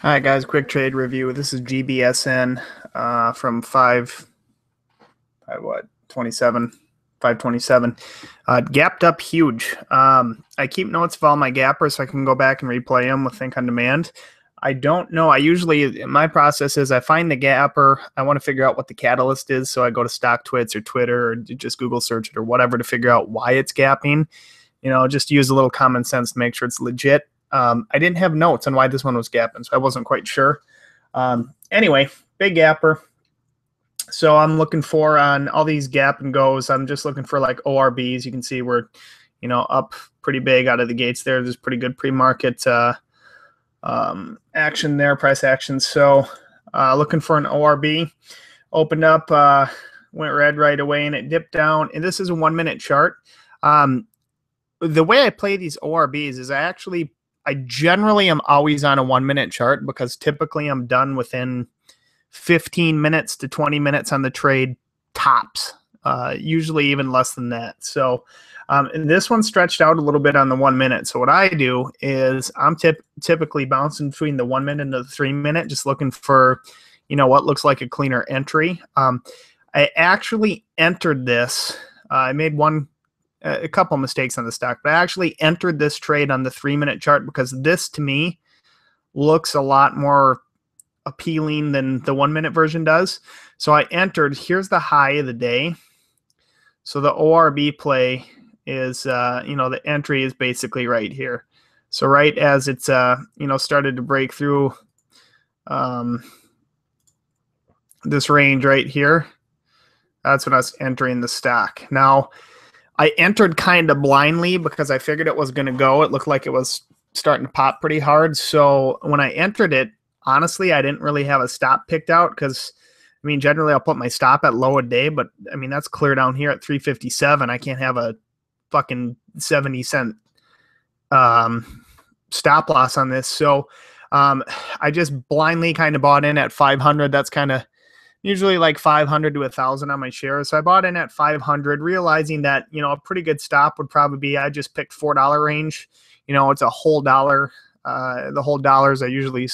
Hi guys, quick trade review. This is Gbsn from 527, 527. Gapped up huge. I keep notes of all my gappers so I can go back and replay them with Think on Demand. I don't know. My process is I find the gapper. I want to figure out what the catalyst is. So I go to StockTwits or Twitter or just Google search it or whatever to figure out why it's gapping. Just use a little common sense to make sure it's legit. I didn't have notes on why this one was gapping, so I wasn't quite sure. Anyway, big gapper. So I'm looking for on all these gap and goes, I'm just looking for like ORBs. You can see we're, up pretty big out of the gates there. There's pretty good pre-market action there, price action. So looking for an ORB. Opened up, went red right away, and it dipped down. And this is a 1 minute chart. The way I play these ORBs is I generally am always on a 1 minute chart because typically I'm done within 15 minutes to 20 minutes on the trade tops, usually even less than that. So and this one stretched out a little bit on the 1 minute. So what I do is I'm typically bouncing between the 1 minute and the 3 minute, just looking for, what looks like a cleaner entry. I actually entered this. I made a couple mistakes on the stock, but I actually entered this trade on the 3 minute chart because this to me looks a lot more appealing than the 1 minute version does. So I entered, here's the high of the day. So the ORB play is, the entry is basically right here. So right as it's, started to break through this range right here, that's when I was entering the stock. Now, I entered kind of blindly because I figured it was going to go. It looked like it was starting to pop pretty hard. So when I entered it, honestly, I didn't really have a stop picked out because, generally I'll put my stop at low a day, but, that's clear down here at 357. I can't have a fucking 70-cent stop loss on this. So I just blindly kind of bought in at 500. That's kind of usually like 500 to 1,000 on my shares. So I bought in at 500, realizing that, a pretty good stop would probably be, I just picked $4 range. It's a whole dollar. The whole dollars are usually,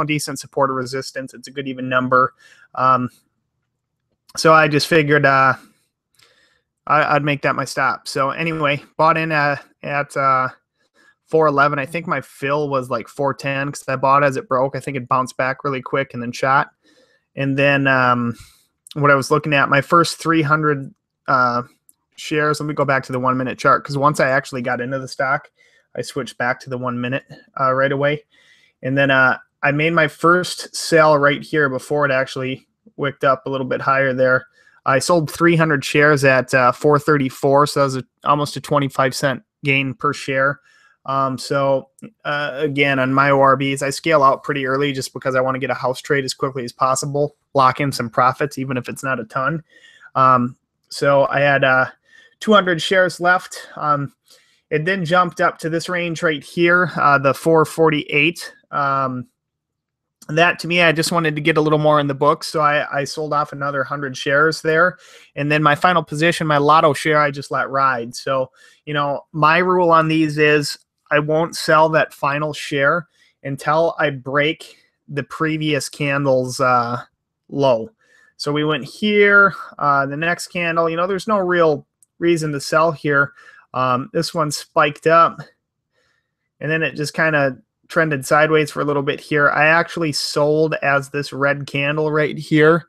decent support or resistance. It's a good even number. So I just figured I'd make that my stop. So anyway, bought in at 411. I think my fill was like 410 because I bought as it broke. I think it bounced back really quick and then shot. And then what I was looking at, my first 300 shares, let me go back to the 1 minute chart because once I actually got into the stock, I switched back to the 1 minute right away. And then I made my first sell right here before it actually wicked up a little bit higher there. I sold 300 shares at 434, so that was almost a 25-cent gain per share. So again, on my ORBs, I scale out pretty early just because I want to get a house trade as quickly as possible, lock in some profits, even if it's not a ton. So I had 200 shares left. It then jumped up to this range right here, the 448. That to me, I just wanted to get a little more in the books. So I sold off another 100 shares there. And then my final position, my lotto share, I just let ride. So, my rule on these is I won't sell that final share until I break the previous candle's low. So we went here, the next candle, there's no real reason to sell here. This one spiked up and then it just kind of trended sideways for a little bit here. I actually sold as this red candle right here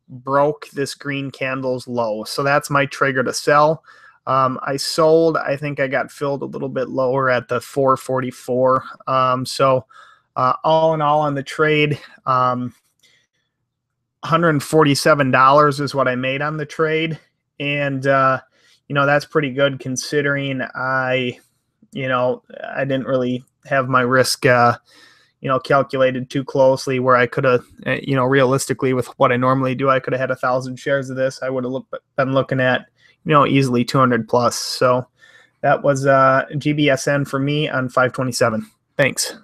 broke this green candle's low. So that's my trigger to sell. I sold, I think I got filled a little bit lower at the 444. So all in all on the trade, $147 is what I made on the trade. And, that's pretty good considering I didn't really have my risk, calculated too closely where I could have, realistically with what I normally do, I could have had 1,000 shares of this. I would have been looking at, easily 200 plus. So that was Gbsn for me on 527. Thanks.